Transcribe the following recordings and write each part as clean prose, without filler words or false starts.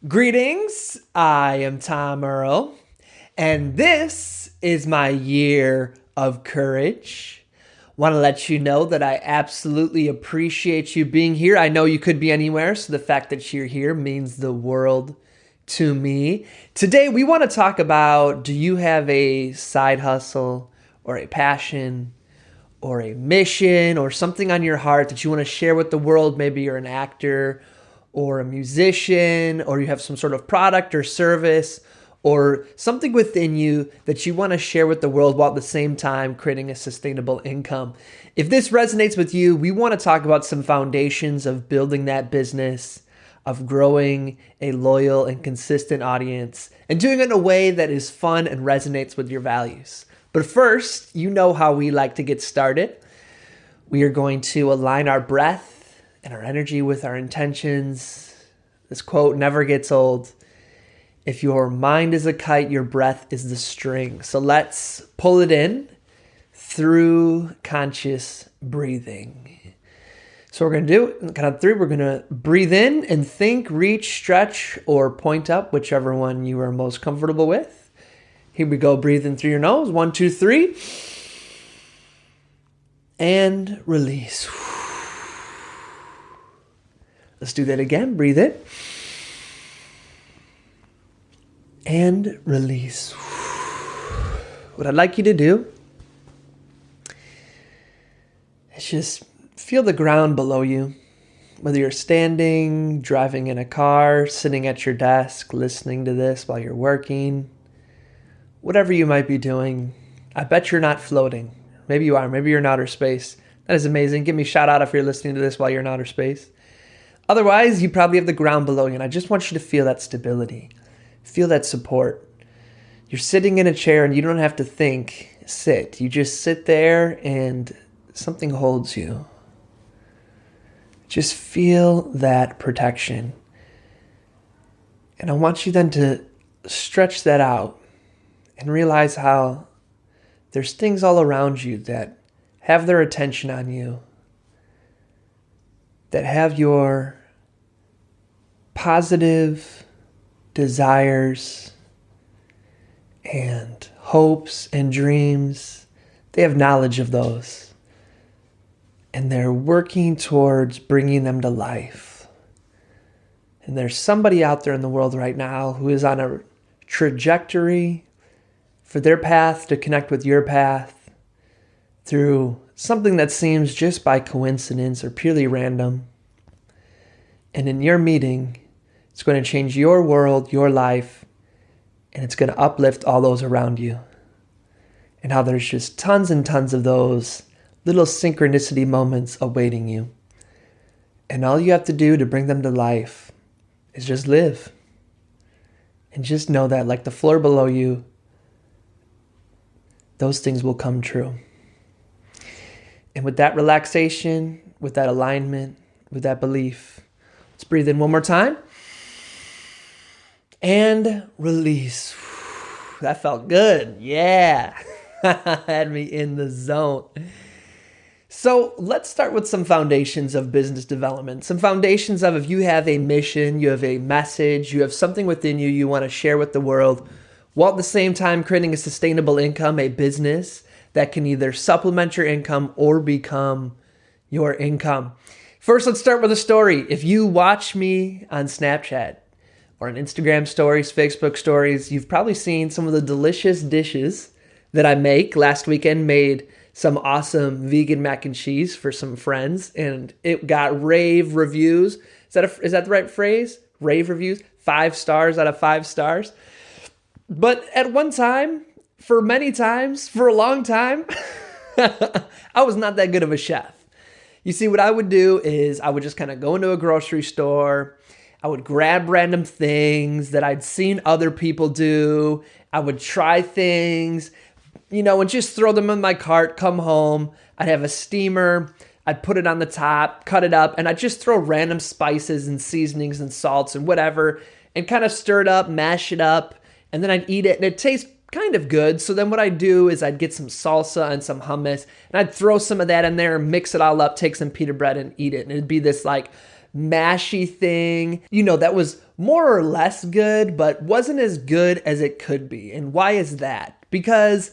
Greetings, I am Tom Earl, and this is my year of courage. Want to let you know that I absolutely appreciate you being here. I know you could be anywhere, so the fact that you're here means the world to me. Today, we want to talk about, do you have a side hustle or a passion or a mission or something on your heart that you want to share with the world? Maybe you're an actor or a musician, or you have some sort of product or service or something within you that you want to share with the world while at the same time creating a sustainable income. If this resonates with you, we want to talk about some foundations of building that business, of growing a loyal and consistent audience, and doing it in a way that is fun and resonates with your values. But first, you know how we like to get started. We are going to align our breath and our energy with our intentions. This quote never gets old. If your mind is a kite, your breath is the string. So let's pull it in through conscious breathing. So we're going to do it on the count of three. We're going to breathe in and think, reach, stretch, or point up, whichever one you are most comfortable with. Here we go. Breathe in through your nose. 1, 2, 3. And release. Let's do that again. Breathe in. And release. What I'd like you to do is just feel the ground below you. Whether you're standing, driving in a car, sitting at your desk, listening to this while you're working, whatever you might be doing, I bet you're not floating. Maybe you are. Maybe you're in outer space. That is amazing. Give me a shout out if you're listening to this while you're in outer space. Otherwise, you probably have the ground below you, and I just want you to feel that stability. Feel that support. You're sitting in a chair, and you don't have to think, sit. You just sit there, and something holds you. Just feel that protection. And I want you then to stretch that out and realize how there's things all around you that have their attention on you, that have your positive desires and hopes and dreams. They have knowledge of those, and they're working towards bringing them to life. And there's somebody out there in the world right now who is on a trajectory for their path to connect with your path through something that seems just by coincidence or purely random. And in your meeting, it's going to change your world, your life, and it's going to uplift all those around you. And how there's just tons and tons of those little synchronicity moments awaiting you. And all you have to do to bring them to life is just live. And just know that, like the floor below you, those things will come true. And with that relaxation, with that alignment, with that belief, let's breathe in one more time. And release. That felt good. Yeah. Had me in the zone. So let's start with some foundations of business development. Some foundations of, if you have a mission, you have a message, you have something within you you want to share with the world, while at the same time creating a sustainable income, a business that can either supplement your income or become your income. First, let's start with a story. If you watch me on Snapchat or on Instagram stories, Facebook stories, you've probably seen some of the delicious dishes that I make. Last weekend, made some awesome vegan mac and cheese for some friends, and it got rave reviews. Is that the right phrase? Rave reviews? 5 stars out of 5 stars. But at one time, for many times, for a long time, I was not that good of a chef. You see, what I would do is I would just kind of go into a grocery store. I would grab random things that I'd seen other people do. I would try things, and just throw them in my cart, come home. I'd have a steamer. I'd put it on the top, cut it up, and I'd just throw random spices and seasonings and salts and whatever, and kind of stir it up, mash it up, and then I'd eat it, and it tastes kind of good. So then what I'd do is I'd get some salsa and some hummus, and I'd throw some of that in there, mix it all up, take some pita bread and eat it. And it'd be this like mashy thing, that was more or less good, but wasn't as good as it could be. And why is that? Because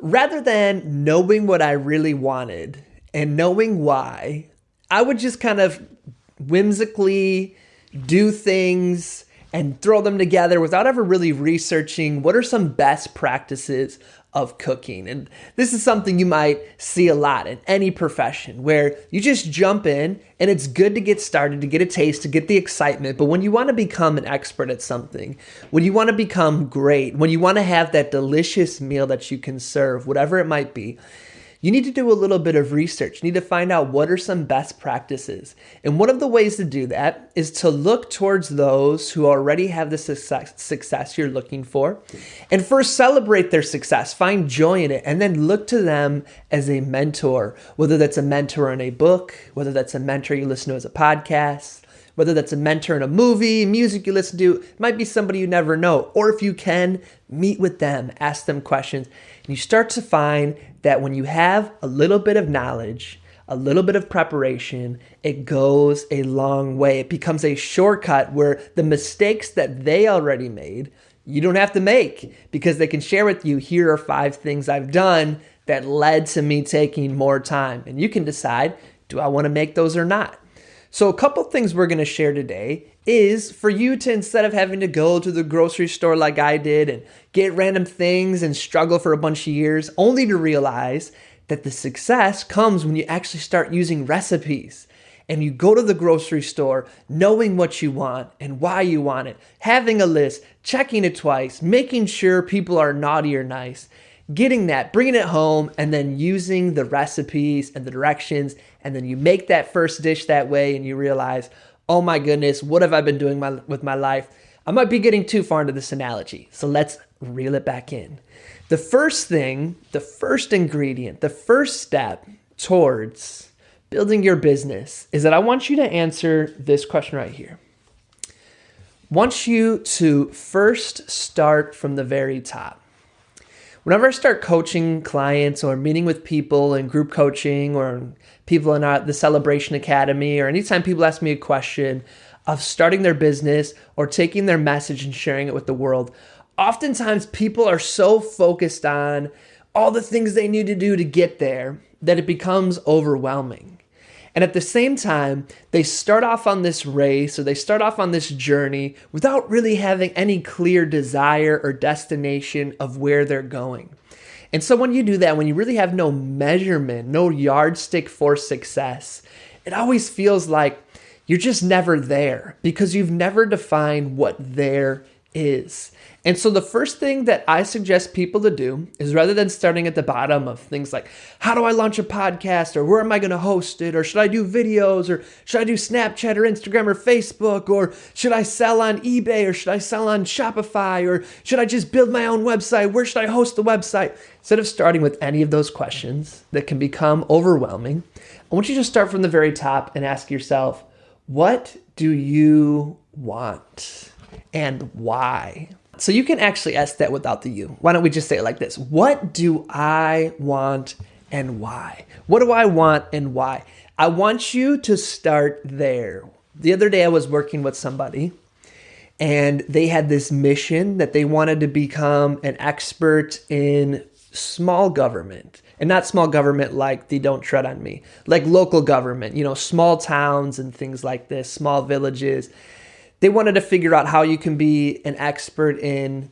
rather than knowing what I really wanted and knowing why, I would just kind of whimsically do things and throw them together without ever really researching what are some best practices of cooking. And this is something you might see a lot in any profession where you just jump in and it's good to get started, to get a taste, to get the excitement. But when you want to become an expert at something, when you want to become great, when you want to have that delicious meal that you can serve, whatever it might be, you need to do a little bit of research. You need to find out what are some best practices. And one of the ways to do that is to look towards those who already have the success you're looking for. And first celebrate their success, find joy in it, and then look to them as a mentor, whether that's a mentor in a book, whether that's a mentor you listen to as a podcast, whether that's a mentor in a movie, music you listen to. It might be somebody you never know. Or if you can, meet with them, ask them questions. And you start to find that when you have a little bit of knowledge, a little bit of preparation, it goes a long way. It becomes a shortcut where the mistakes that they already made, you don't have to make, because they can share with you, here are 5 things I've done that led to me taking more time. And you can decide, do I want to make those or not? So a couple things we're going to share today is for you to, instead of having to go to the grocery store like I did and get random things and struggle for a bunch of years, only to realize that the success comes when you actually start using recipes and you go to the grocery store knowing what you want and why you want it, having a list, checking it twice, making sure people are naughty or nice, getting that, bringing it home, and then using the recipes and the directions. And then you make that first dish that way and you realize, oh my goodness, what have I been doing with my life? I might be getting too far into this analogy. So let's reel it back in. The first thing, the first ingredient, the first step towards building your business is that I want you to answer this question right here. I want you to first start from the very top. Whenever I start coaching clients or meeting with people in group coaching or people in the Celebration Academy, or anytime people ask me a question of starting their business or taking their message and sharing it with the world, oftentimes people are so focused on all the things they need to do to get there that it becomes overwhelming. And at the same time, they start off on this race or they start off on this journey without really having any clear desire or destination of where they're going. And so when you do that, when you really have no measurement, no yardstick for success, it always feels like you're just never there because you've never defined what there is. And so the first thing that I suggest people to do is, rather than starting at the bottom of things like, how do I launch a podcast, or where am I going to host it, or should I do videos, or should I do Snapchat or Instagram or Facebook, or should I sell on eBay, or should I sell on Shopify, or should I just build my own website? Where should I host the website? Instead of starting with any of those questions that can become overwhelming, I want you to start from the very top and ask yourself, what do you want and why? So you can actually ask that without the you. Why don't we just say it like this? What do I want and why? What do I want and why? I want you to start there. The other day I was working with somebody and they had this mission that they wanted to become an expert in small government. And not small government like the Don't Tread on Me, like local government, small towns and things like this, small villages. They wanted to figure out how you can be an expert in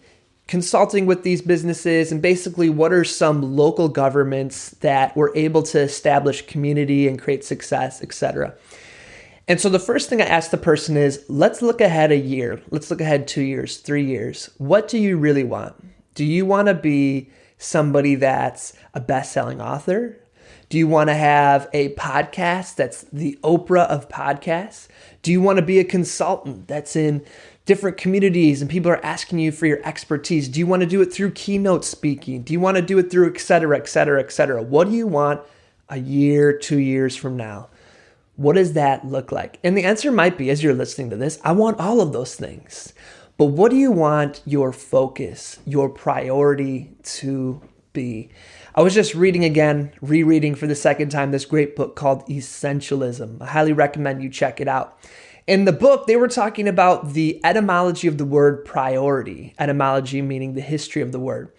consulting with these businesses and basically what are some local governments that were able to establish community and create success, etc. And so the first thing I asked the person is, let's look ahead a year. Let's look ahead 2 years, 3 years. What do you really want? Do you want to be somebody that's a best-selling author? Do you want to have a podcast that's the Oprah of podcasts? Do you want to be a consultant that's in different communities and people are asking you for your expertise? Do you want to do it through keynote speaking? Do you want to do it through et cetera, et cetera, et cetera? What do you want a year, 2 years from now? What does that look like? And the answer might be, as you're listening to this, I want all of those things. But what do you want your focus, your priority to be? I was just rereading for the second time, this great book called Essentialism. I highly recommend you check it out. In the book, they were talking about the etymology of the word priority. Etymology meaning the history of the word.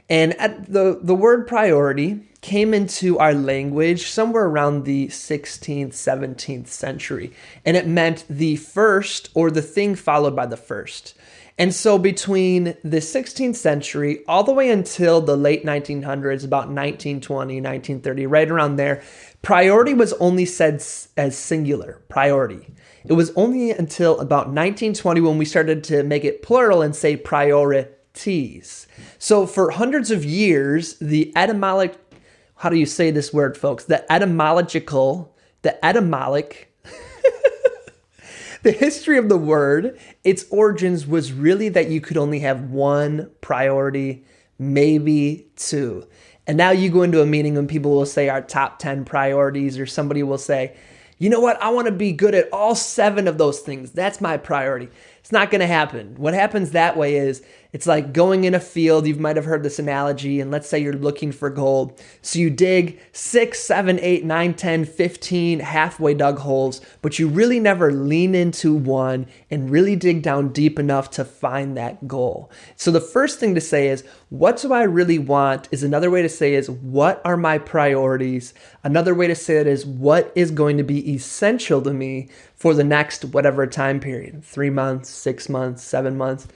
And the word priority came into our language somewhere around the 16th, 17th century. And it meant the first or the thing followed by the first. And so between the 16th century all the way until the late 1900s, about 1920, 1930, right around there, priority was only said as singular, priority. It was only until about 1920 when we started to make it plural and say priorities. So for hundreds of years, the etymologic, how do you say this word, folks? The history of the word, its origins was really that you could only have one priority, maybe two. And now you go into a meeting and people will say our top 10 priorities, or somebody will say, you know what? I want to be good at all 7 of those things. That's my priority. It's not going to happen. What happens that way is it's like going in a field. You might have heard this analogy, and let's say you're looking for gold. So you dig 6, 7, 8, 9, 10, 15 halfway dug holes, but you really never lean into one and really dig down deep enough to find that goal. So the first thing to say is, what do I really want? Is another way to say is, what are my priorities? Another way to say it is, what is going to be essential to me for the next whatever time period, 3 months, 6 months, 7 months.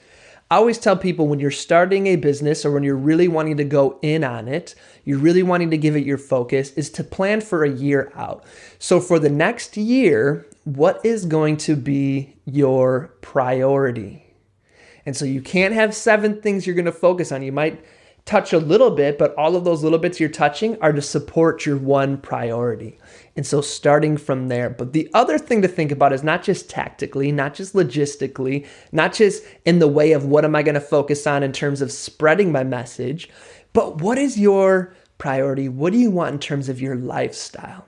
I always tell people when you're starting a business or when you're really wanting to go in on it, you're really wanting to give it your focus, is to plan for a year out. So for the next year, what is going to be your priority? And so you can't have 7 things you're going to focus on. You might touch a little bit, but all of those little bits you're touching are to support your one priority. And so starting from there. But the other thing to think about is not just tactically, not just logistically, not just in the way of what am I going to focus on in terms of spreading my message, but what is your priority? What do you want in terms of your lifestyle?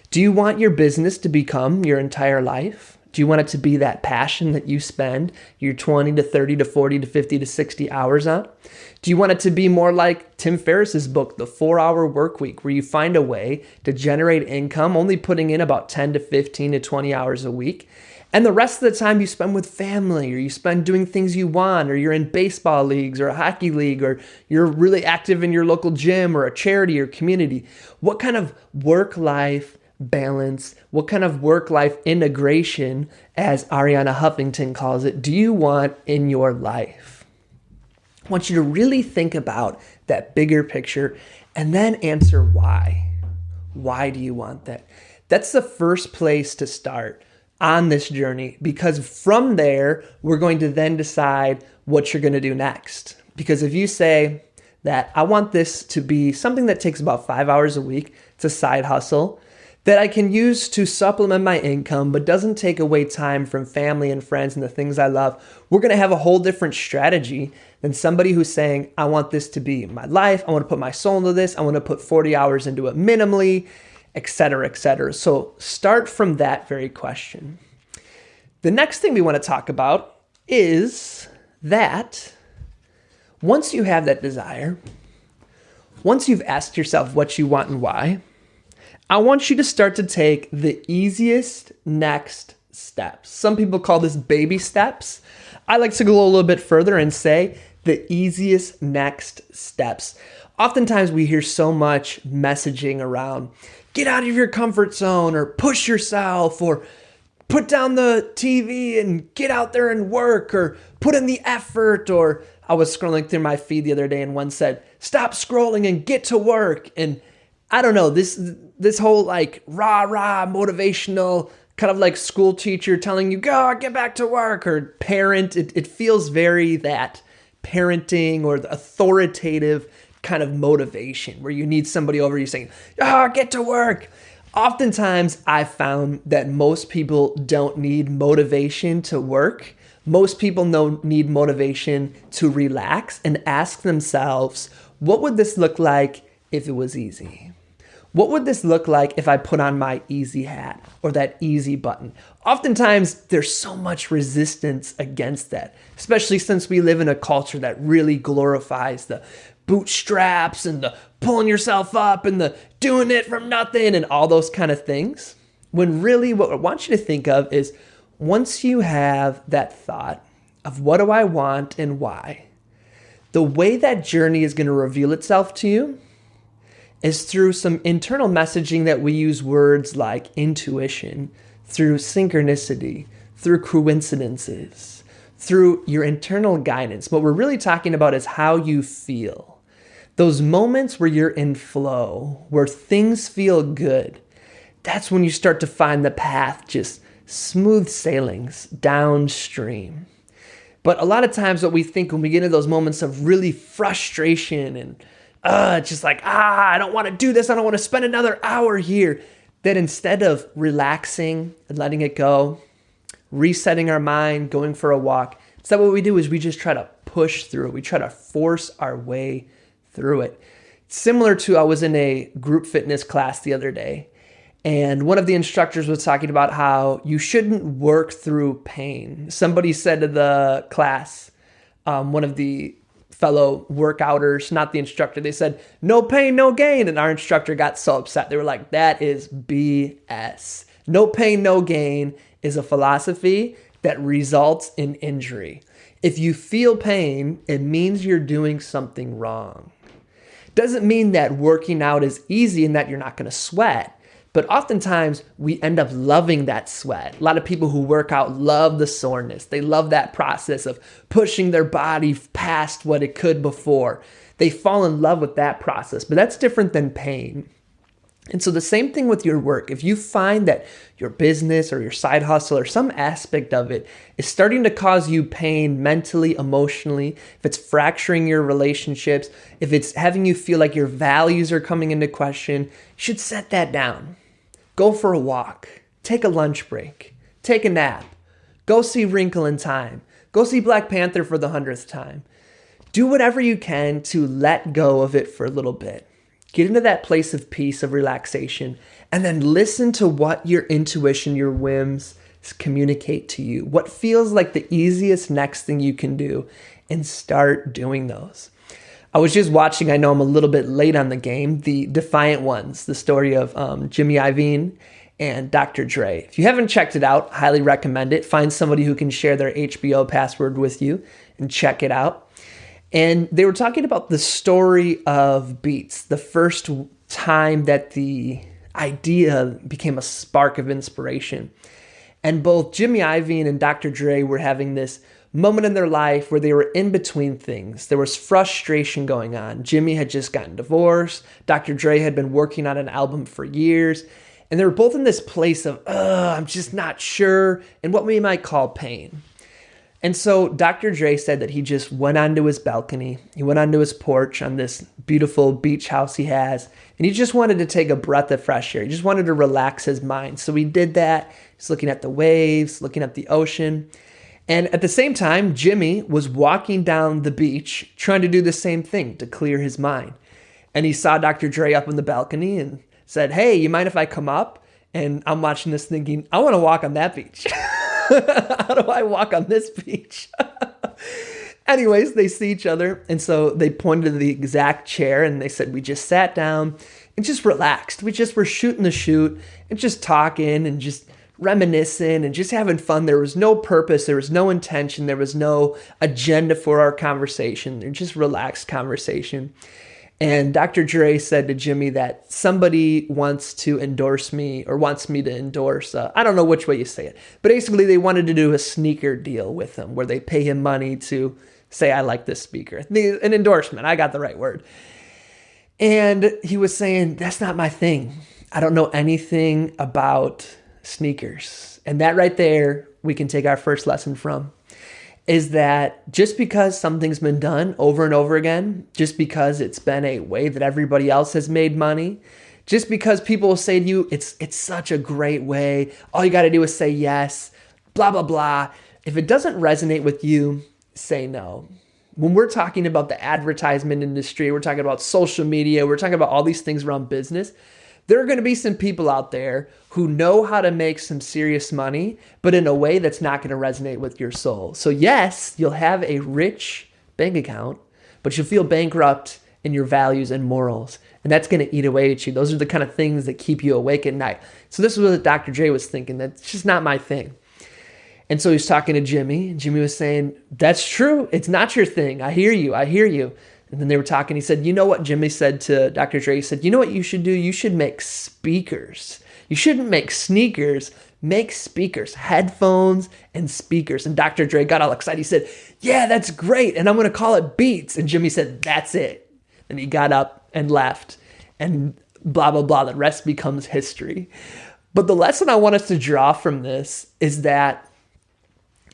Do you want your business to become your entire life? Do you want it to be that passion that you spend your 20 to 30 to 40 to 50 to 60 hours on? Do you want it to be more like Tim Ferriss's book, The 4-Hour Workweek, where you find a way to generate income, only putting in about 10 to 15 to 20 hours a week, and the rest of the time you spend with family, or you spend doing things you want, or you're in baseball leagues or a hockey league, or you're really active in your local gym or a charity or community? What kind of work-life balance, what kind of work-life integration, as Ariana Huffington calls it, do you want in your life? I want you to really think about that bigger picture and then answer why. Why do you want that? That's the first place to start on this journey, because from there, we're going to then decide what you're going to do next. Because if you say that I want this to be something that takes about 5 hours a week, it's a side hustle, that I can use to supplement my income, but doesn't take away time from family and friends and the things I love, we're going to have a whole different strategy than somebody who's saying, I want this to be my life. I want to put my soul into this. I want to put 40 hours into it minimally, et cetera, et cetera. So start from that very question. The next thing we want to talk about is that once you have that desire, once you've asked yourself what you want and why, I want you to start to take the easiest next steps. Some people call this baby steps. I like to go a little bit further and say the easiest next steps. Oftentimes we hear so much messaging around get out of your comfort zone, or push yourself, or put down the TV and get out there and work, or put in the effort. Or I was scrolling through my feed the other day and one said, stop scrolling and get to work. And I don't know, this whole like rah-rah motivational kind of like school teacher telling you, go get back to work, or parent, it feels very that parenting or the authoritative kind of motivation where you need somebody over you saying, get to work. Oftentimes I found that most people don't need motivation to work. Most people need motivation to relax and ask themselves, what would this look like if it was easy? What would this look like if I put on my easy hat or that easy button? Oftentimes, there's so much resistance against that, especially since we live in a culture that really glorifies the bootstraps and the pulling yourself up and the doing it from nothing and all those kind of things. When really what I want you to think of is once you have that thought of what do I want and why, the way that journey is going to reveal itself to you is through some internal messaging that we use words like intuition, through synchronicity, through coincidences, through your internal guidance. What we're really talking about is how you feel. Those moments where you're in flow, where things feel good, that's when you start to find the path, just smooth sailings downstream. But a lot of times what we think when we get into those moments of really frustration and it's just like, I don't want to do this. I don't want to spend another hour here. That instead of relaxing and letting it go, resetting our mind, going for a walk, instead what we do is we just try to push through it. We try to force our way through it. Similar to, I was in a group fitness class the other day, and one of the instructors was talking about how you shouldn't work through pain. Somebody said to the class, one of the fellow workouters, not the instructor, they said, no pain, no gain. And our instructor got so upset. They were like, that is BS. No pain, no gain is a philosophy that results in injury. If you feel pain, it means you're doing something wrong. Doesn't mean that working out is easy and that you're not going to sweat. But oftentimes we end up loving that sweat. A lot of people who work out love the soreness. They love that process of pushing their body past what it could before. They fall in love with that process, but that's different than pain. And so the same thing with your work. If you find that your business or your side hustle or some aspect of it is starting to cause you pain mentally, emotionally, if it's fracturing your relationships, if it's having you feel like your values are coming into question, you should set that down. Go for a walk, take a lunch break, take a nap, go see Wrinkle in Time, go see Black Panther for the 100th time. Do whatever you can to let go of it for a little bit. Get into that place of peace, of relaxation, and then listen to what your intuition, your whims communicate to you. What feels like the easiest next thing you can do, and start doing those. I was just watching, I know I'm a little bit late on the game, the Defiant Ones, the story of Jimmy Iovine and Dr. Dre. If you haven't checked it out, highly recommend it. Find somebody who can share their HBO password with you and check it out. And they were talking about the story of beats, the first time that the idea became a spark of inspiration. And both Jimmy Iovine and Dr. Dre were having this moment in their life where they were in between things. There was frustration going on. Jimmy had just gotten divorced. Dr. Dre had been working on an album for years. And they were both in this place of, I'm just not sure, and what we might call pain. And so Dr. Dre said that he just went onto his balcony. He went onto his porch on this beautiful beach house he has. And he just wanted to take a breath of fresh air. He just wanted to relax his mind. So he did that. He's looking at the waves, looking at the ocean. And at the same time, Jimmy was walking down the beach trying to do the same thing to clear his mind. And he saw Dr. Dre up on the balcony and said, hey, you mind if I come up? And I'm watching this thinking, I want to walk on that beach. How do I walk on this beach? Anyways, they see each other. And so they pointed to the exact chair and they said, we just sat down and just relaxed. We just were shooting the shoot and just talking and just reminiscing and just having fun. There was no purpose. There was no intention. There was no agenda for our conversation. They're just relaxed conversation. And Dr. Dre said to Jimmy that somebody wants to endorse me or wants me to endorse, I don't know which way you say it, but basically they wanted to do a sneaker deal with him where they pay him money to say, I like this speaker. An endorsement. I got the right word. And he was saying, that's not my thing. I don't know anything about sneakers. And that right there, we can take our first lesson from, is that just because something's been done over and over again, just because it's been a way that everybody else has made money, just because people will say to you, it's such a great way, all you got to do is say yes, blah, blah, blah. If it doesn't resonate with you, say no. When we're talking about the advertisement industry, we're talking about social media, we're talking about all these things around business, there are going to be some people out there who know how to make some serious money, but in a way that's not going to resonate with your soul. So yes, you'll have a rich bank account, but you'll feel bankrupt and your values and morals. And that's going to eat away at you. Those are the kind of things that keep you awake at night. So this is what Dr. Dre was thinking. That's just not my thing. And so he's talking to Jimmy, and Jimmy was saying, that's true. It's not your thing. I hear you. I hear you. And then they were talking. He said, you know what Jimmy said to Dr. Dre? He said, you know what you should do? You should make speakers. You shouldn't make sneakers. Make speakers, headphones and speakers. And Dr. Dre got all excited. He said, yeah, that's great. And I'm going to call it Beats. And Jimmy said, that's it. And he got up and left and blah, blah, blah. The rest becomes history. But the lesson I want us to draw from this is that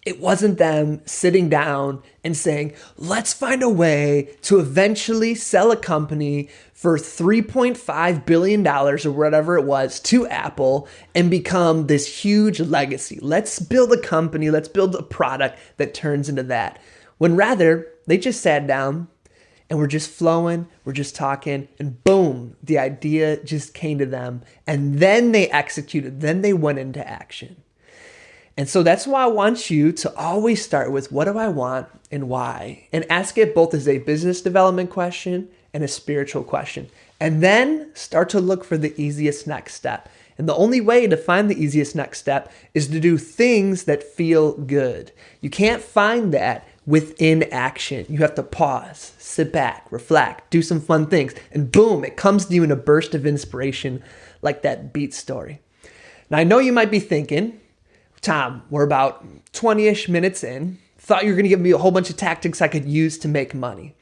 it wasn't them sitting down and saying, let's find a way to eventually sell a company for $3.5 billion or whatever it was to Apple and become this huge legacy. Let's build a company. Let's build a product that turns into that. When rather, they just sat down and we're just flowing, we're just talking, and boom, the idea just came to them. And then they executed, then they went into action. And so that's why I want you to always start with what do I want and why? And ask it both as a business development question and a spiritual question. And then start to look for the easiest next step. And the only way to find the easiest next step is to do things that feel good. You can't find that within action. You have to pause, sit back, reflect, do some fun things, and boom, it comes to you in a burst of inspiration like that Beat story. Now, I know you might be thinking, Tom, we're about 20-ish minutes in. Thought you were going to give me a whole bunch of tactics I could use to make money.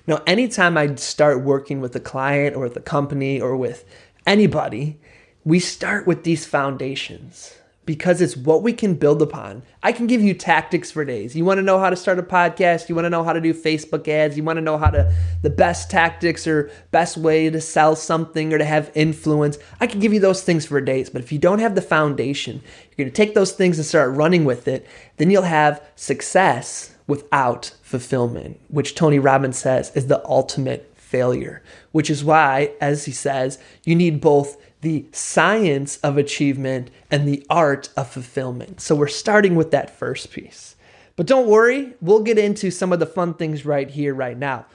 Now, anytime I start working with a client or with a company or with anybody, we start with these foundations because it's what we can build upon. I can give you tactics for days. You want to know how to start a podcast? You want to know how to do Facebook ads? You want to know the best tactics or best way to sell something or to have influence? I can give you those things for days. But if you don't have the foundation, you're going to take those things and start running with it, then you'll have success without fulfillment, which Tony Robbins says is the ultimate failure, which is why, as he says, you need both the science of achievement and the art of fulfillment. So we're starting with that first piece. But don't worry, we'll get into some of the fun things right here, right now.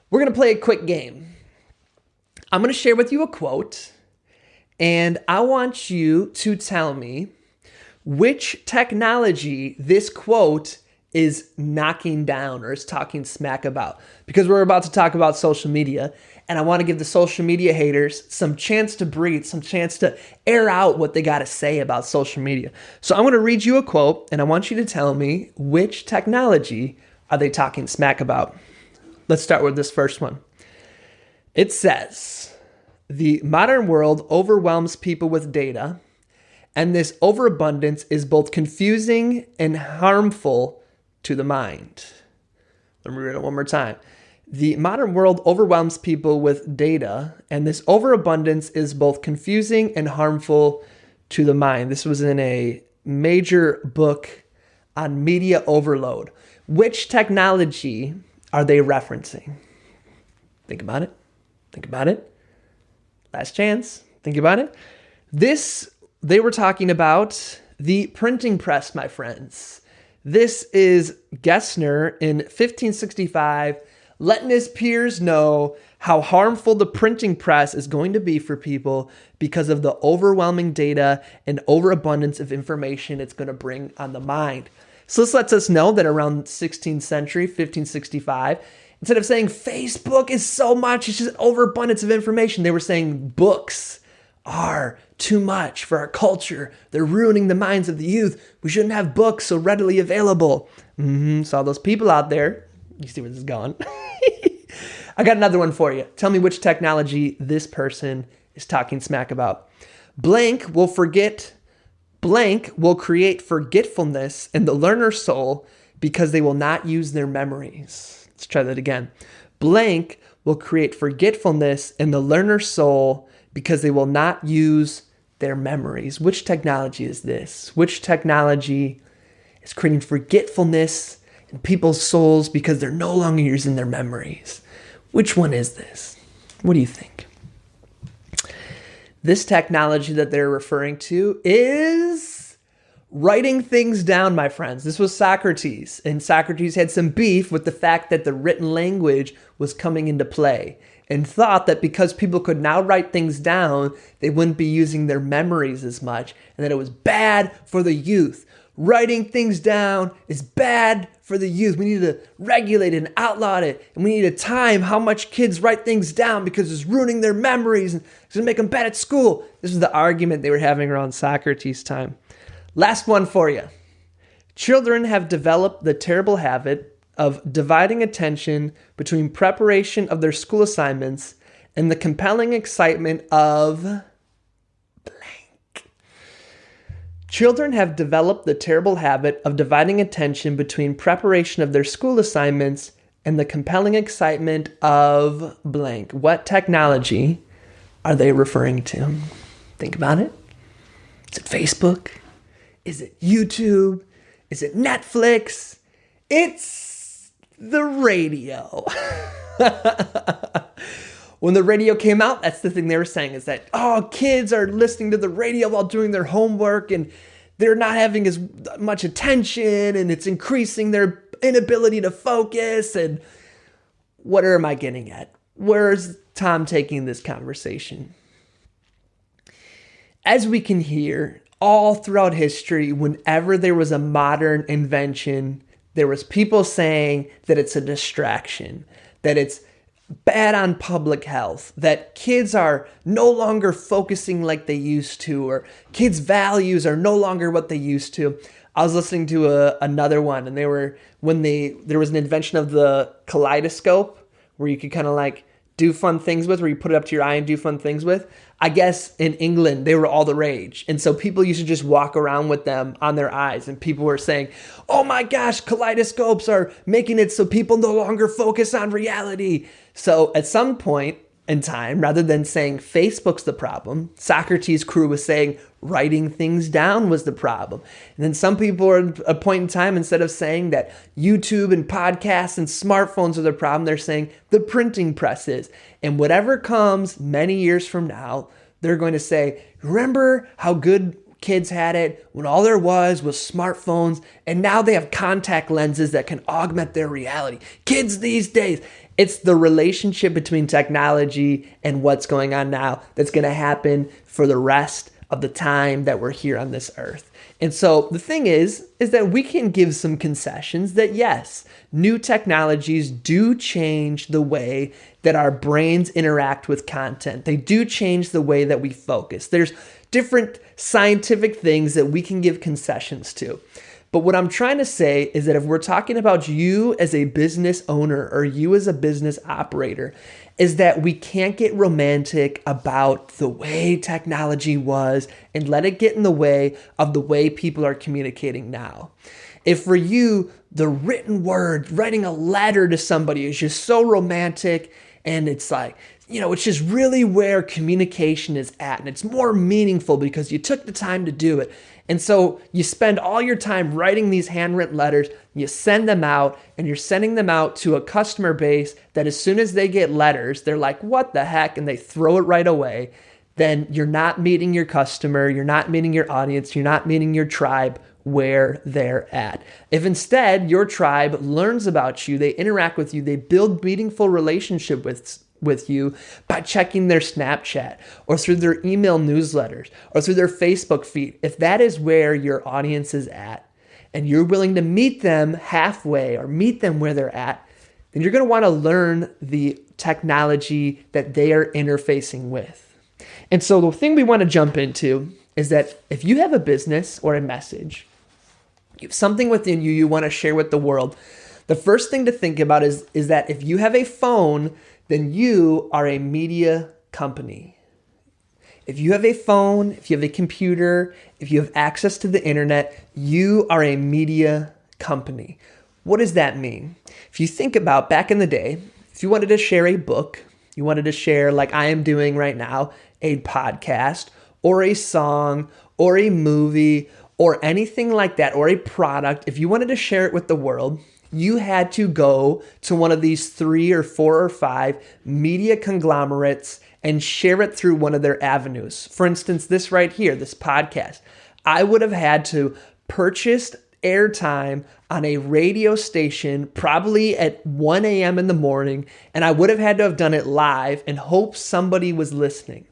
We're going to play a quick game. I'm going to share with you a quote, and I want you to tell me which technology this quote is knocking down or is talking smack about. Because we're about to talk about social media, and I want to give the social media haters some chance to breathe, some chance to air out what they got to say about social media. So I'm going to read you a quote, and I want you to tell me which technology are they talking smack about. Let's start with this first one. It says, the modern world overwhelms people with data, and this overabundance is both confusing and harmful to the mind. Let me read it one more time. The modern world overwhelms people with data, and this overabundance is both confusing and harmful to the mind. This was in a major book on media overload. Which technology are they referencing? Think about it. Think about it. Last chance. Think about it. They were talking about the printing press, my friends. This is Gessner in 1565, letting his peers know how harmful the printing press is going to be for people because of the overwhelming data and overabundance of information it's going to bring on the mind. So this lets us know that around 16th century, 1565, instead of saying Facebook is so much, it's just an overabundance of information, they were saying books are too much for our culture. They're ruining the minds of the youth. We shouldn't have books so readily available. So all those people out there, you see where this is going. I got another one for you. Tell me which technology this person is talking smack about. Blank will create forgetfulness in the learner's soul because they will not use their memories. Let's try that again. Blank will create forgetfulness in the learner's soul because they will not use their memories. Which technology is this? Which technology is creating forgetfulness in people's souls because they're no longer using their memories? Which one is this? What do you think? This technology that they're referring to is Writing things down, my friends. This was Socrates, and Socrates had some beef with the fact that the written language was coming into play and thought that because people could now write things down, they wouldn't be using their memories as much, and that it was bad for the youth. Writing things down is bad for the youth. We need to regulate it and outlaw it, and we need to time how much kids write things down because it's ruining their memories and it's going to make them bad at school. This is the argument they were having around Socrates' time. Last one for you. Children have developed the terrible habit of dividing attention between preparation of their school assignments and the compelling excitement of blank. Children have developed the terrible habit of dividing attention between preparation of their school assignments and the compelling excitement of blank. What technology are they referring to? Think about it. Is it Facebook? Is it YouTube? Is it Netflix? It's the radio. When the radio came out, that's the thing they were saying is that, kids are listening to the radio while doing their homework and they're not having as much attention and it's increasing their inability to focus. And what am I getting at? Where's Tom taking this conversation? As we can hear, all throughout history, whenever there was a modern invention, there was people saying that it's a distraction, that it's bad on public health, that kids are no longer focusing like they used to, or kids' values are no longer what they used to. I was listening to another one, and there was an invention of the kaleidoscope where you could kind of like do fun things with, where you put it up to your eye and do fun things with. I guess in England, they were all the rage. And so people used to just walk around with them on their eyes. And people were saying, oh my gosh, kaleidoscopes are making it so people no longer focus on reality. So at some point in time, rather than saying Facebook's the problem, Socrates' crew was saying writing things down was the problem. And then some people are at a point in time, instead of saying that YouTube and podcasts and smartphones are the problem, they're saying the printing press is. And whatever comes many years from now, they're going to say, remember how good kids had it when all there was smartphones, and now they have contact lenses that can augment their reality. Kids these days. It's the relationship between technology and what's going on now that's going to happen for the rest of the time that we're here on this earth. And so the thing is that we can give some concessions that yes, new technologies do change the way that our brains interact with content. They do change the way that we focus. There's different scientific things that we can give concessions to. But what I'm trying to say is that if we're talking about you as a business owner or you as a business operator, is that we can't get romantic about the way technology was and let it get in the way of the way people are communicating now. If for you, the written word, writing a letter to somebody is just so romantic and it's like, it's just really where communication is at. And it's more meaningful because you took the time to do it. And so you spend all your time writing these handwritten letters, you send them out, and you're sending them out to a customer base that as soon as they get letters, they're like, what the heck? And they throw it right away. Then you're not meeting your customer, you're not meeting your audience, you're not meeting your tribe where they're at. If instead your tribe learns about you, they interact with you, they build meaningful relationship with you by checking their Snapchat or through their email newsletters or through their Facebook feed. If that is where your audience is at and you're willing to meet them halfway or meet them where they're at, then you're going to want to learn the technology that they are interfacing with. And so the thing we want to jump into is that if you have a business or a message, you have something within you want to share with the world, the first thing to think about is that if you have a phone, then you are a media company. If you have a phone, if you have a computer, if you have access to the internet, you are a media company. What does that mean? If you think about back in the day, if you wanted to share a book, you wanted to share, like I am doing right now, a podcast or a song or a movie or anything like that, or a product, if you wanted to share it with the world, you had to go to one of these 3 or 4 or 5 media conglomerates and share it through one of their avenues. For instance, this right here, this podcast, I would have had to purchased airtime on a radio station, probably at 1 a.m. in the morning, and I would have had to have done it live and hope somebody was listening.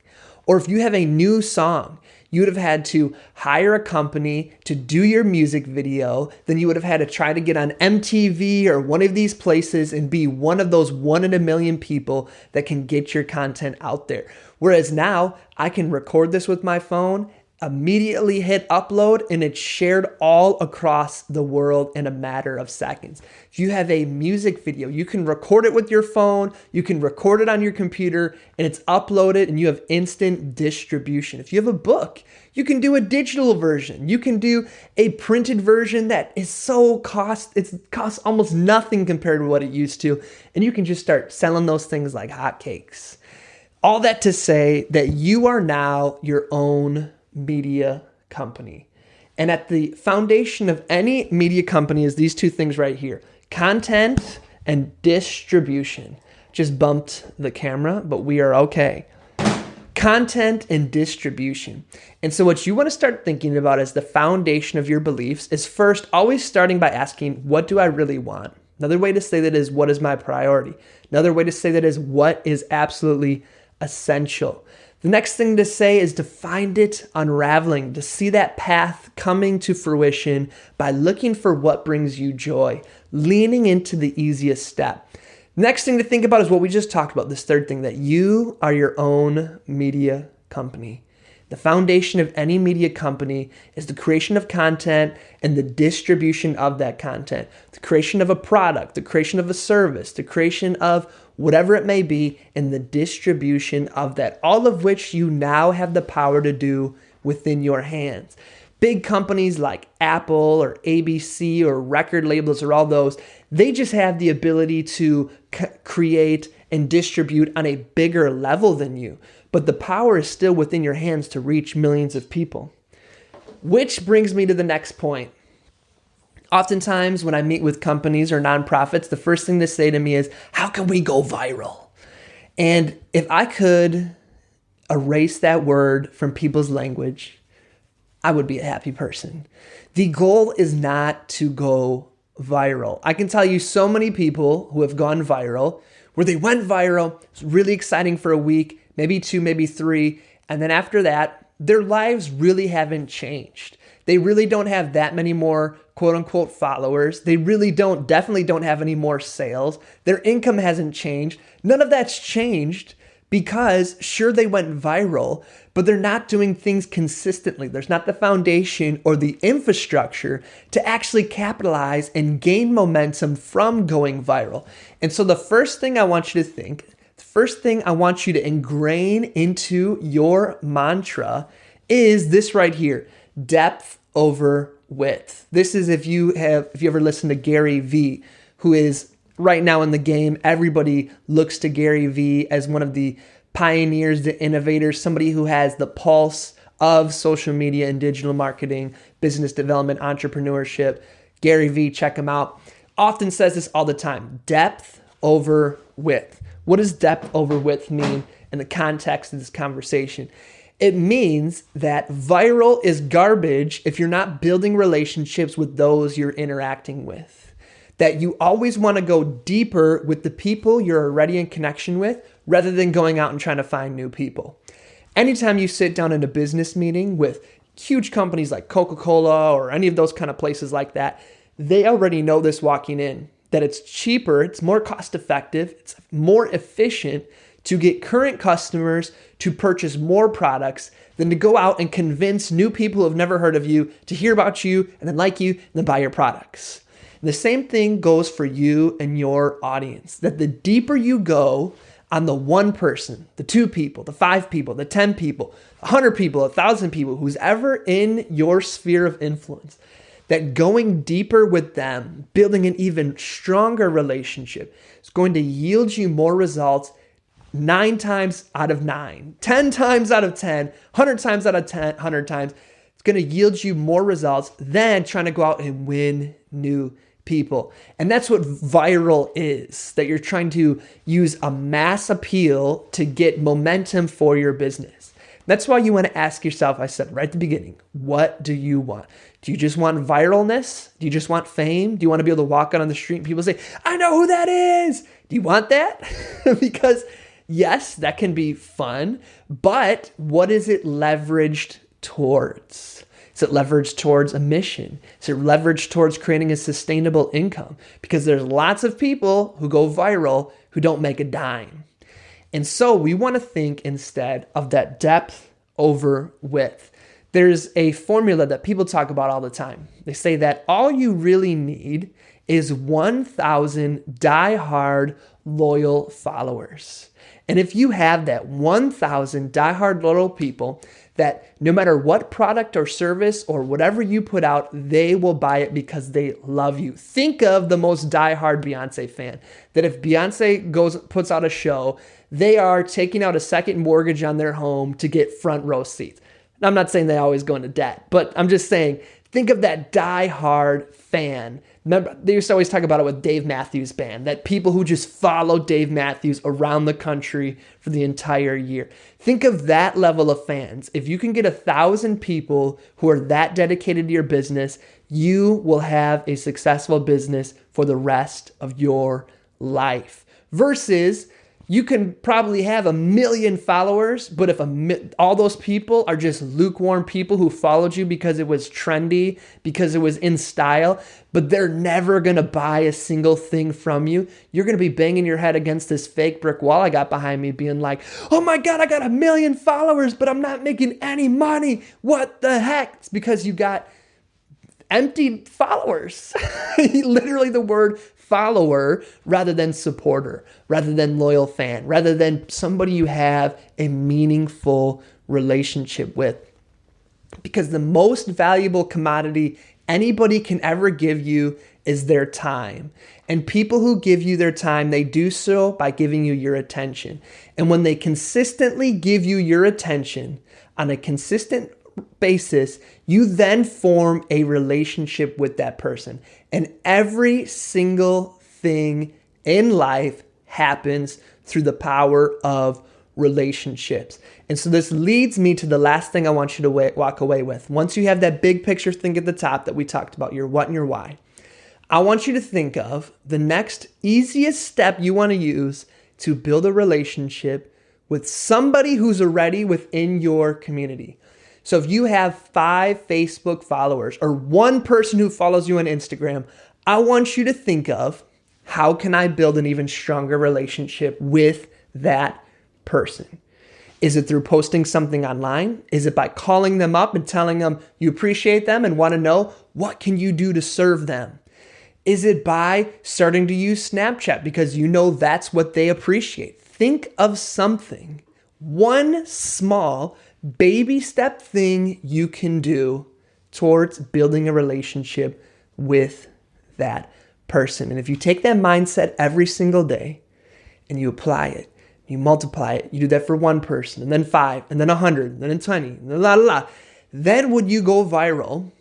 Or if you have a new song, you would have had to hire a company to do your music video. Then you would have had to try to get on MTV or one of these places and be one of those 1 in a million people that can get your content out there. Whereas now I can record this with my phone, immediately hit upload, and it's shared all across the world in a matter of seconds. If you have a music video, you can record it with your phone, you can record it on your computer, and it's uploaded and you have instant distribution. If you have a book, you can do a digital version. You can do a printed version that is it costs almost nothing compared to what it used to, and you can just start selling those things like hotcakes. All that to say that you are now your own media company. And at the foundation of any media company is these two things right here: content and distribution. Just bumped the camera, but we are okay. Content and distribution. And so what you want to start thinking about as the foundation of your beliefs is first always starting by asking, what do I really want? Another way to say that is, what is my priority? Another way to say that is, what is absolutely essential? The next thing to say is to find it unraveling, to see that path coming to fruition by looking for what brings you joy, leaning into the easiest step. Next thing to think about is what we just talked about, this third thing, that you are your own media company. The foundation of any media company is the creation of content and the distribution of that content, the creation of a product, the creation of a service, the creation of whatever it may be, and the distribution of that, all of which you now have the power to do within your hands. Big companies like Apple or ABC or record labels or all those, they just have the ability to create and distribute on a bigger level than you. But the power is still within your hands to reach millions of people. Which brings me to the next point. Oftentimes when I meet with companies or nonprofits, the first thing they say to me is, how can we go viral? And if I could erase that word from people's language, I would be a happy person. The goal is not to go viral. I can tell you so many people who have gone viral, where they went viral, it's really exciting for a week, maybe 2, maybe 3, and then after that, their lives really haven't changed. They really don't have that many more quote unquote followers. They really definitely don't have any more sales. Their income hasn't changed. None of that's changed because sure, they went viral, but they're not doing things consistently. There's not the foundation or the infrastructure to actually capitalize and gain momentum from going viral. And so the first thing I want you to think, the first thing I want you to ingrain into your mantra is this right here: depth over width. This is if you ever listened to Gary Vee, who is right now in the game. Everybody looks to Gary Vee as one of the pioneers, the innovators, somebody who has the pulse of social media and digital marketing, business development, entrepreneurship. Gary Vee, check him out. Often says this all the time: depth over width. What does depth over width mean in the context of this conversation? It means that viral is garbage if you're not building relationships with those you're interacting with. That you always want to go deeper with the people you're already in connection with rather than going out and trying to find new people. Anytime you sit down in a business meeting with huge companies like Coca-Cola or any of those kind of places like that, they already know this walking in, that it's cheaper, it's more cost effective, it's more efficient to get current customers to purchase more products than to go out and convince new people who have never heard of you to hear about you and then like you and then buy your products. And the same thing goes for you and your audience, that the deeper you go on the one person, the 2 people, the 5 people, the 10 people, 100 people, 1,000 people, who's ever in your sphere of influence, that going deeper with them, building an even stronger relationship is going to yield you more results 9 times out of 9, 10 times out of 10, 100 times out of 10, 100 times. It's going to yield you more results than trying to go out and win new people. And that's what viral is, that you're trying to use a mass appeal to get momentum for your business. That's why you want to ask yourself, I said right at the beginning, what do you want? Do you just want viralness? Do you just want fame? Do you want to be able to walk out on the street and people say, I know who that is? Do you want that? Because yes, that can be fun, but what is it leveraged towards? Is it leveraged towards a mission? Is it leveraged towards creating a sustainable income? Because there's lots of people who go viral who don't make a dime. And so we want to think instead of that depth over width. There's a formula that people talk about all the time. They say that all you really need is 1,000 diehard loyal followers. And if you have that 1,000 diehard loyal people that no matter what product or service or whatever you put out, they will buy it because they love you. Think of the most diehard Beyonce fan, that if Beyonce puts out a show, they are taking out a second mortgage on their home to get front row seats. And I'm not saying they always go into debt, but I'm just saying, think of that diehard fan. Remember, they used to always talk about it with Dave Matthews Band, that people who just follow Dave Matthews around the country for the entire year. Think of that level of fans. If you can get 1,000 people who are that dedicated to your business, you will have a successful business for the rest of your life. Versus, you can probably have 1 million followers, but if all those people are just lukewarm people who followed you because it was trendy, because it was in style, but they're never going to buy a single thing from you, you're going to be banging your head against this fake brick wall I got behind me being like, oh my God, I got 1 million followers, but I'm not making any money. What the heck? It's because you got empty followers. Literally the word follower rather than supporter, rather than loyal fan, rather than somebody you have a meaningful relationship with. Because the most valuable commodity anybody can ever give you is their time. And people who give you their time, they do so by giving you your attention. And when they consistently give you your attention on a consistent basis, you then form a relationship with that person. And every single thing in life happens through the power of relationships. And so this leads me to the last thing I want you to walk away with. Once you have that big picture thing at the top that we talked about, your what and your why, I want you to think of the next easiest step you want to use to build a relationship with somebody who's already within your community. So if you have 5 Facebook followers or 1 person who follows you on Instagram, I want you to think of, how can I build an even stronger relationship with that person? Is it through posting something online? Is it by calling them up and telling them you appreciate them and want to know what can you do to serve them? Is it by starting to use Snapchat because you know that's what they appreciate? Think of something, one small baby step thing you can do towards building a relationship with that person. And if you take that mindset every single day and you apply it, you multiply it, you do that for 1 person, and then 5, and then 100, and then 20, and then then when you go viral,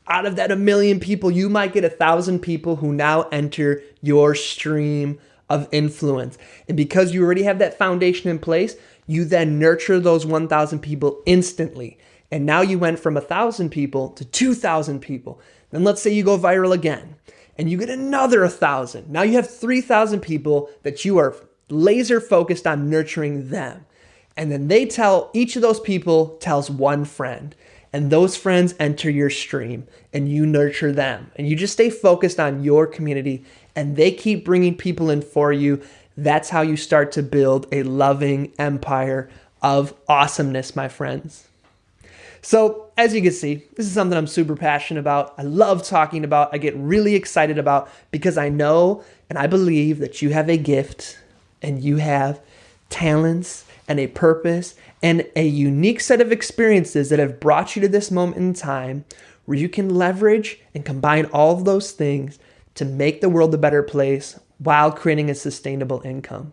out of that 1 million people, you might get 1,000 people who now enter your stream of influence. And because you already have that foundation in place, you then nurture those 1,000 people instantly. And now you went from 1,000 people to 2,000 people. Then let's say you go viral again and you get another 1,000. Now you have 3,000 people that you are laser focused on nurturing them. And then each of those people tells 1 friend. And those friends enter your stream and you nurture them. And you just stay focused on your community and they keep bringing people in for you. That's how you start to build a loving empire of awesomeness, my friends. So as you can see, this is something I'm super passionate about. I love talking about. I get really excited about because I know and I believe that you have a gift and you have talents and a purpose and a unique set of experiences that have brought you to this moment in time where you can leverage and combine all of those things to make the world a better place while creating a sustainable income.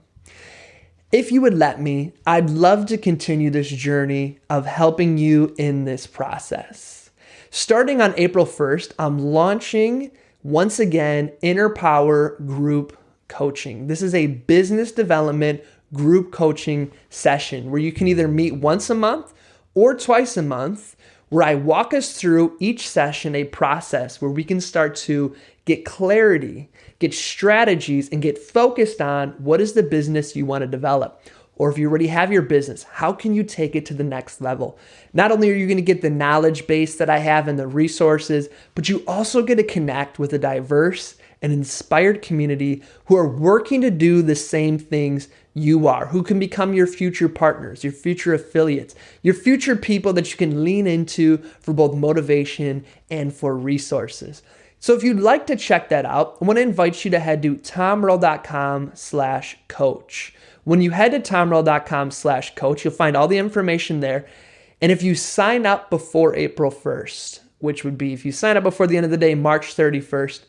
If you would let me, I'd love to continue this journey of helping you in this process. Starting on April 1st, I'm launching, once again, Inner Power Group Coaching. This is a business development group coaching session where you can either meet once a month or twice a month, where I walk us through each session a process where we can start to get clarity, get strategies, and get focused on what is the business you want to develop. Or if you already have your business, how can you take it to the next level? Not only are you going to get the knowledge base that I have and the resources, but you also get to connect with a diverse and inspired community who are working to do the same things you are, who can become your future partners, your future affiliates, your future people that you can lean into for both motivation and for resources. So if you'd like to check that out, I want to invite you to head to tomrell.com/coach. When you head to tomrell.com/coach, you'll find all the information there. And if you sign up before April 1st, which would be if you sign up before the end of the day, March 31st,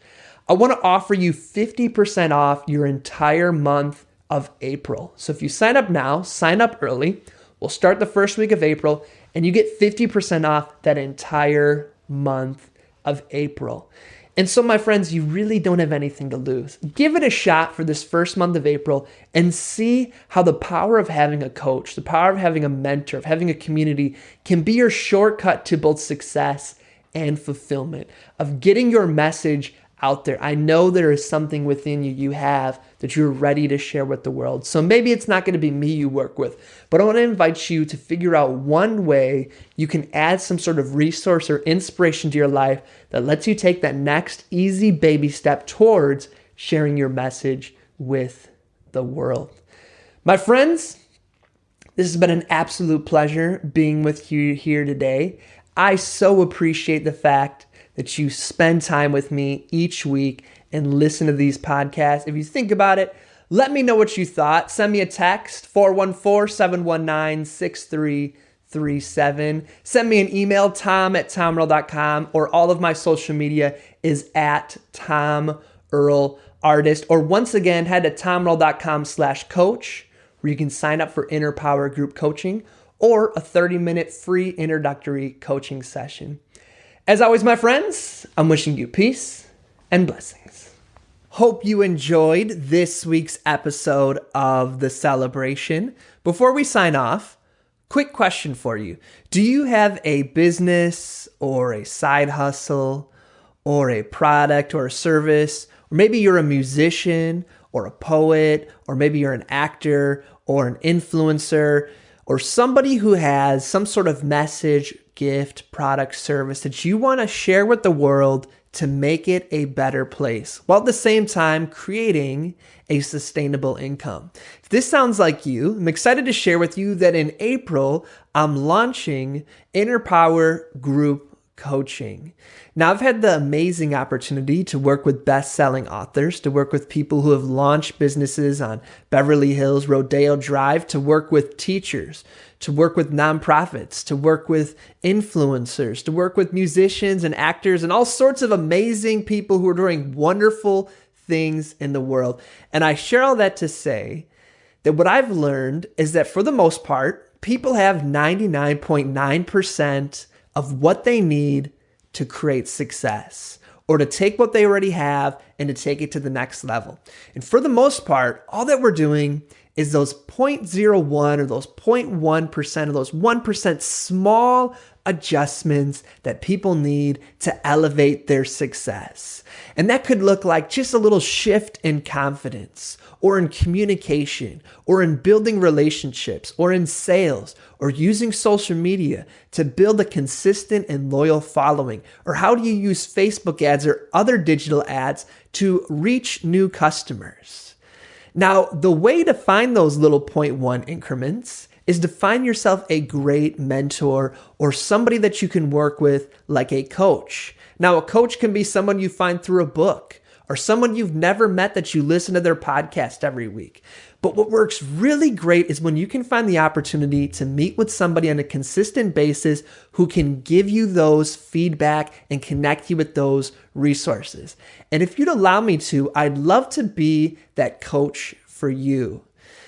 I want to offer you 50% off your entire month of April. So if you sign up now, sign up early. We'll start the first week of April, and you get 50% off that entire month of April. And so, my friends, you really don't have anything to lose. Give it a shot for this first month of April and see how the power of having a coach, the power of having a mentor, of having a community can be your shortcut to both success and fulfillment, of getting your message out there. I know there is something within you have that you're ready to share with the world. So maybe it's not going to be me you work with, but I want to invite you to figure out one way you can add some sort of resource or inspiration to your life that lets you take that next easy baby step towards sharing your message with the world. My friends, this has been an absolute pleasure being with you here today. I so appreciate the fact that you spend time with me each week and listen to these podcasts. If you think about it, let me know what you thought. Send me a text, 414-719-6337. Send me an email, tom@tomrell.com, or all of my social media is at TomEarlArtist. Or once again, head to tomrell.com/coach, where you can sign up for Inner Power Group Coaching or a 30-minute free introductory coaching session. As always, my friends, I'm wishing you peace and blessings. Hope you enjoyed this week's episode of The Celebration. Before we sign off, quick question for you. Do you have a business or a side hustle or a product or a service? Or maybe you're a musician or a poet, or maybe you're an actor or an influencer, or somebody who has some sort of message, gift, product, service that you want to share with the world to make it a better place, while at the same time creating a sustainable income. If this sounds like you, I'm excited to share with you that in April, I'm launching Inner Power Group Coaching. Now, I've had the amazing opportunity to work with best-selling authors, to work with people who have launched businesses on Beverly Hills, Rodeo Drive, to work with teachers, to work with nonprofits, to work with influencers, to work with musicians and actors and all sorts of amazing people who are doing wonderful things in the world. And I share all that to say that what I've learned is that for the most part, people have 99.9% of what they need to create success, or to take what they already have and to take it to the next level. And for the most part, all that we're doing is those 0.01 or those 0.1% or those 1% small adjustments that people need to elevate their success. And that could look like just a little shift in confidence, or in communication, or in building relationships, or in sales, or using social media to build a consistent and loyal following. Or how do you use Facebook ads or other digital ads to reach new customers? Now, the way to find those little 0.1 increments is to find yourself a great mentor or somebody that you can work with, like a coach. Now, a coach can be someone you find through a book, or someone you've never met that you listen to their podcast every week. But what works really great is when you can find the opportunity to meet with somebody on a consistent basis who can give you those feedback and connect you with those resources. And if you'd allow me to, I'd love to be that coach for you.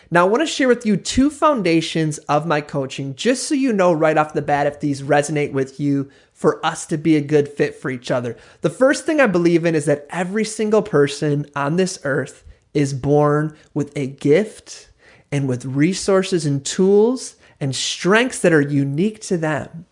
Now, I want to share with you two foundations of my coaching, just so you know right off the bat if these resonate with you, for us to be a good fit for each other. The first thing I believe in is that every single person on this earth is born with a gift and with resources and tools and strengths that are unique to them.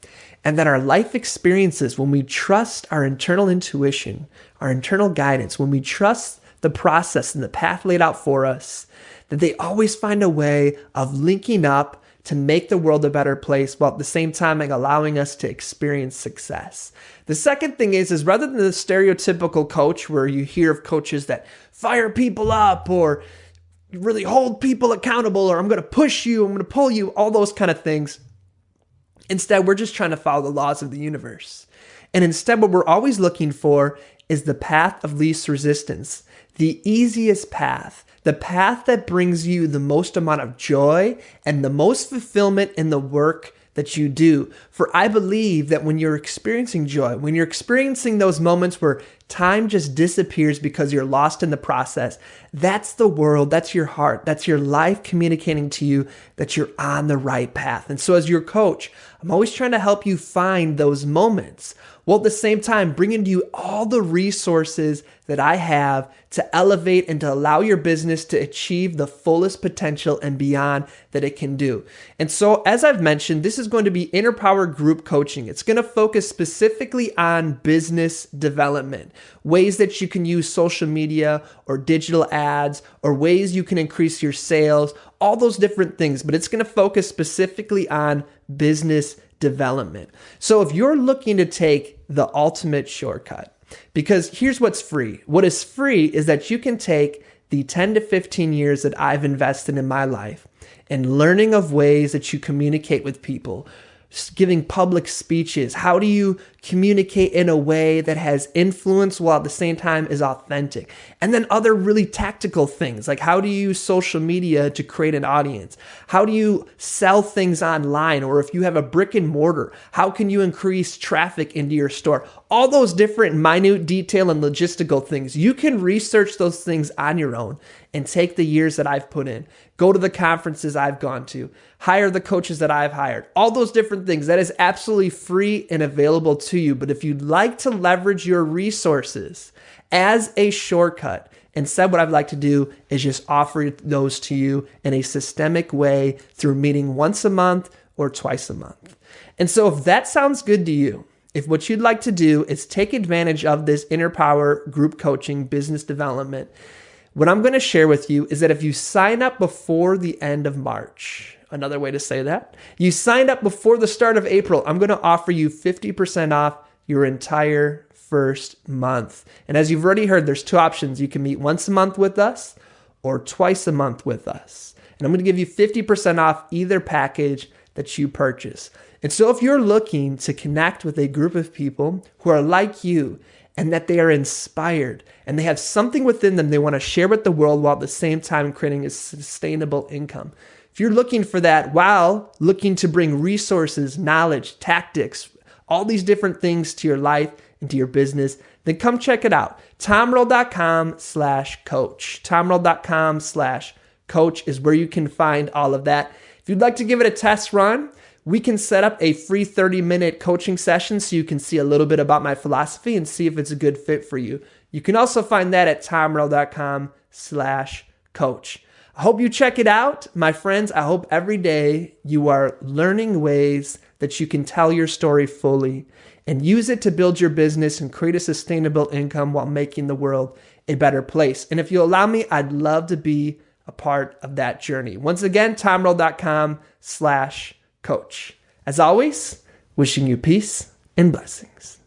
And that our life experiences, when we trust our internal intuition, our internal guidance, when we trust the process and the path laid out for us, that they always find a way of linking up to make the world a better place while at the same time allowing us to experience success. The second thing is rather than the stereotypical coach where you hear of coaches that fire people up or really hold people accountable or I'm going to push you, I'm going to pull you, all those kind of things. Instead, we're just trying to follow the laws of the universe. And instead, what we're always looking for is the path of least resistance, the easiest path, the path that brings you the most amount of joy and the most fulfillment in the work that you do. For I believe that when you're experiencing joy, when you're experiencing those moments where time just disappears because you're lost in the process, that's the world, that's your heart, that's your life communicating to you that you're on the right path. And so as your coach, I'm always trying to help you find those moments, while at the same time bringing to you all the resources that I have to elevate and to allow your business to achieve the fullest potential and beyond that it can do. And so, as I've mentioned, this is going to be Inner Power Group Coaching. It's going to focus specifically on business development, ways that you can use social media or digital ads, or ways you can increase your sales, all those different things. But it's going to focus specifically on business development. So if you're looking to take the ultimate shortcut, because here's what's free. What is free is that you can take the 10 to 15 years that I've invested in my life and learning of ways that you communicate with people, giving public speeches. How do you communicate in a way that has influence while at the same time is authentic? And then other really tactical things, like how do you use social media to create an audience? How do you sell things online? Or if you have a brick and mortar, how can you increase traffic into your store? All those different minute detail and logistical things. You can research those things on your own and take the years that I've put in. Go to the conferences I've gone to, hire the coaches that I've hired, all those different things. That is absolutely free and available to you. But if you'd like to leverage your resources as a shortcut, instead what I'd like to do is just offer those to you in a systemic way through meeting once a month or twice a month. And so if that sounds good to you, if what you'd like to do is take advantage of this Inner Power Group Coaching business development, what I'm going to share with you is that if you sign up before the end of March, another way to say that, you signed up before the start of April, I'm going to offer you 50% off your entire first month. And as you've already heard, there's two options. You can meet once a month with us or twice a month with us. And I'm going to give you 50% off either package that you purchase. And so if you're looking to connect with a group of people who are like you, and that they are inspired and they have something within them they want to share with the world while at the same time creating a sustainable income. If you're looking for that while looking to bring resources, knowledge, tactics, all these different things to your life and to your business, then come check it out. TomRoll.com/coach. TomRoll.com/coach is where you can find all of that. If you'd like to give it a test run, we can set up a free 30-minute coaching session so you can see a little bit about my philosophy and see if it's a good fit for you. You can also find that at tomrell.com/coach. I hope you check it out. My friends, I hope every day you are learning ways that you can tell your story fully and use it to build your business and create a sustainable income while making the world a better place. And if you allow me, I'd love to be a part of that journey. Once again, tomrell.com/coach. As always, wishing you peace and blessings.